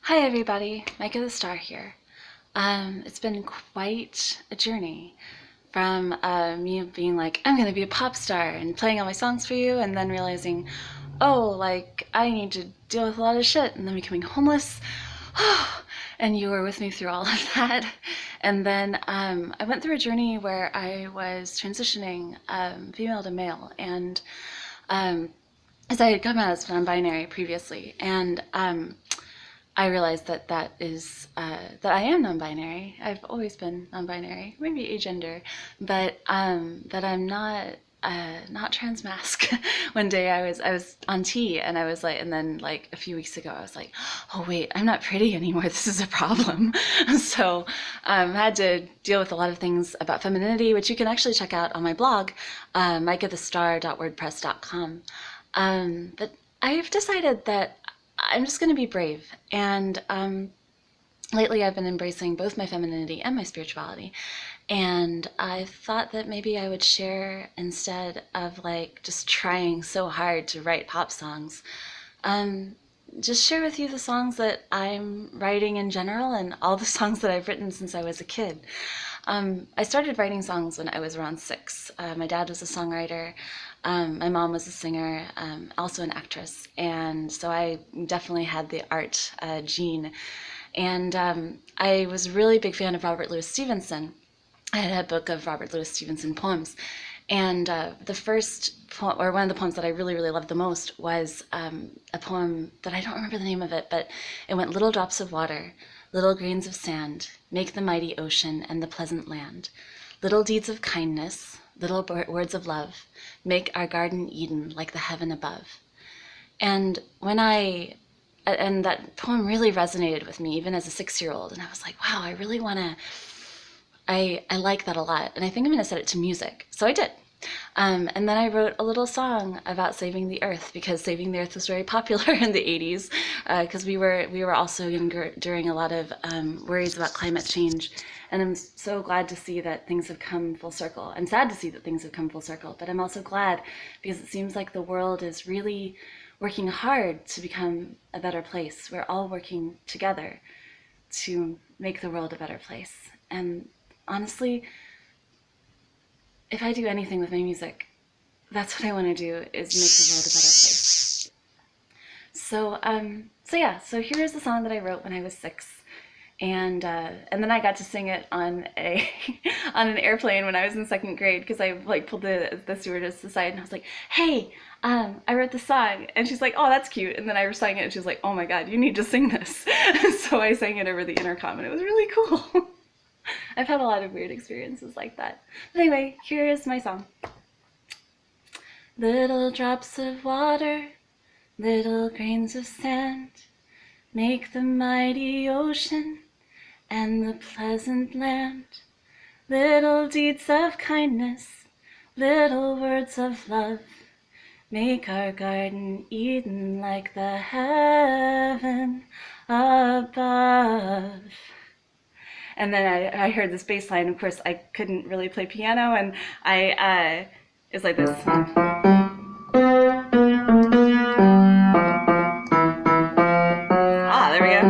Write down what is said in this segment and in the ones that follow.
Hi everybody, Micah the Star here. It's been quite a journey from me being like, I'm gonna be a pop star and playing all my songs for you, and then realizing, oh, like I need to deal with a lot of shit, and then becoming homeless. And you were with me through all of that. And then I went through a journey where I was transitioning female to male, and as I had come out as non-binary previously, and I realized that that I am non-binary. I've always been non-binary, maybe agender, but that I'm not transmasc. One day I was on T and I was like, and then like a few weeks ago I was like, oh wait, I'm not pretty anymore. This is a problem. So I had to deal with a lot of things about femininity, which you can actually check out on my blog, micahthestar.wordpress.com. But I've decided that I'm just going to be brave. And lately I've been embracing both my femininity and my spirituality. And I thought that maybe I would share, instead of like just trying so hard to write pop songs, just share with you the songs that I'm writing in general and all the songs that I've written since I was a kid. I started writing songs when I was around 6. My dad was a songwriter. My mom was a singer, also an actress. And so I definitely had the art gene. And I was a really big fan of Robert Louis Stevenson. I had a book of Robert Louis Stevenson poems. And the first poem, or one of the poems that I really, really loved the most, was a poem that I don't remember the name of it, but it went, little drops of water, little grains of sand, make the mighty ocean and the pleasant land. Little deeds of kindness, little words of love, make our garden Eden like the heaven above. And and that poem really resonated with me, even as a 6-year-old. And I was like, wow, I really want to, I like that a lot. And I think I'm going to set it to music. So I did. And then I wrote a little song about saving the earth, because saving the earth was very popular in the 80s, because we were also during a lot of worries about climate change. And I'm so glad to see that things have come full circle. I'm sad to see that things have come full circle, but I'm also glad because it seems like the world is really working hard to become a better place. We're all working together to make the world a better place. And honestly, if I do anything with my music, that's what I want to do, is make the world a better place. So here's the song that I wrote when I was 6. And then I got to sing it on on an airplane when I was in 2nd grade, because I like pulled the stewardess aside and I was like, hey, I wrote the song. And she's like, oh, that's cute. And then I sang it and she was like, oh my God, you need to sing this. So I sang it over the intercom and it was really cool. I've had a lot of weird experiences like that. But anyway, here is my song. Little drops of water, little grains of sand, make the mighty ocean and the pleasant land. Little deeds of kindness, little words of love, make our garden Eden like the heaven above. And then I heard this bass line. Of course, I couldn't really play piano, and it's like this. Ah, there we go.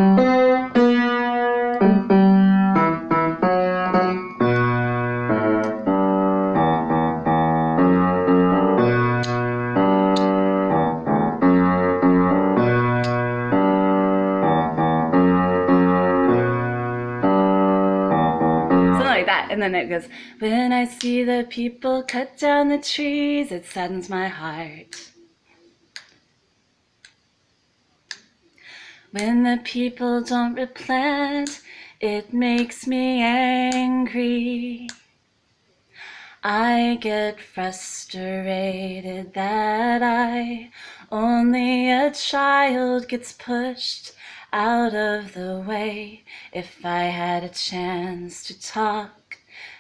Like that. And then it goes, when I see the people cut down the trees, it saddens my heart. When the people don't replant, it makes me angry. I get frustrated that only a child, gets pushed out of the way. If I had a chance to talk,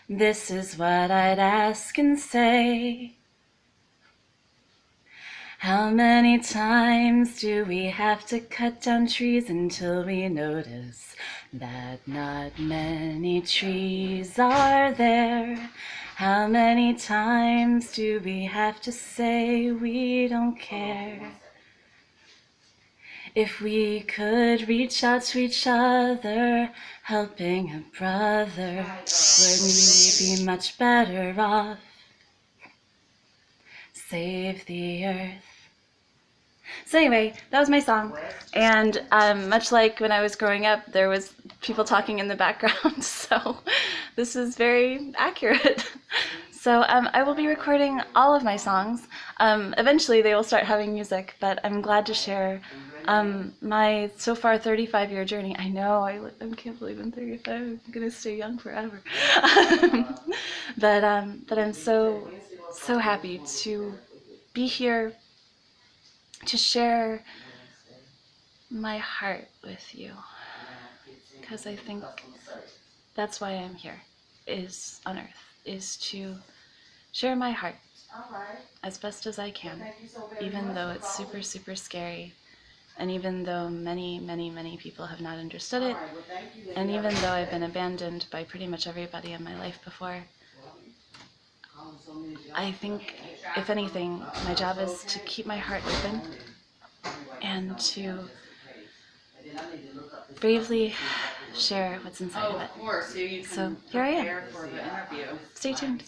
this is what I'd ask and say. How many times do we have to cut down trees until we notice that not many trees are there? How many times do we have to say we don't care? If we could reach out to each other, helping a brother, wouldn't we be much better off? Save the earth. So anyway, that was my song, and much like when I was growing up, there was people talking in the background, so this is very accurate. So I will be recording all of my songs. Eventually they will start having music, but I'm glad to share my so far 35-year journey. I know, I can't believe I'm 35. I'm gonna stay young forever. But I'm so happy to be here to share my heart with you, because I think that's why I'm here, is on earth, is to share my heart as best as I can, even though it's super, super scary, and even though many, many, many people have not understood it, and even though I've been abandoned by pretty much everybody in my life before. I think, if anything, my job is to keep my heart open and to bravely share what's inside of it. So here I am. Stay tuned.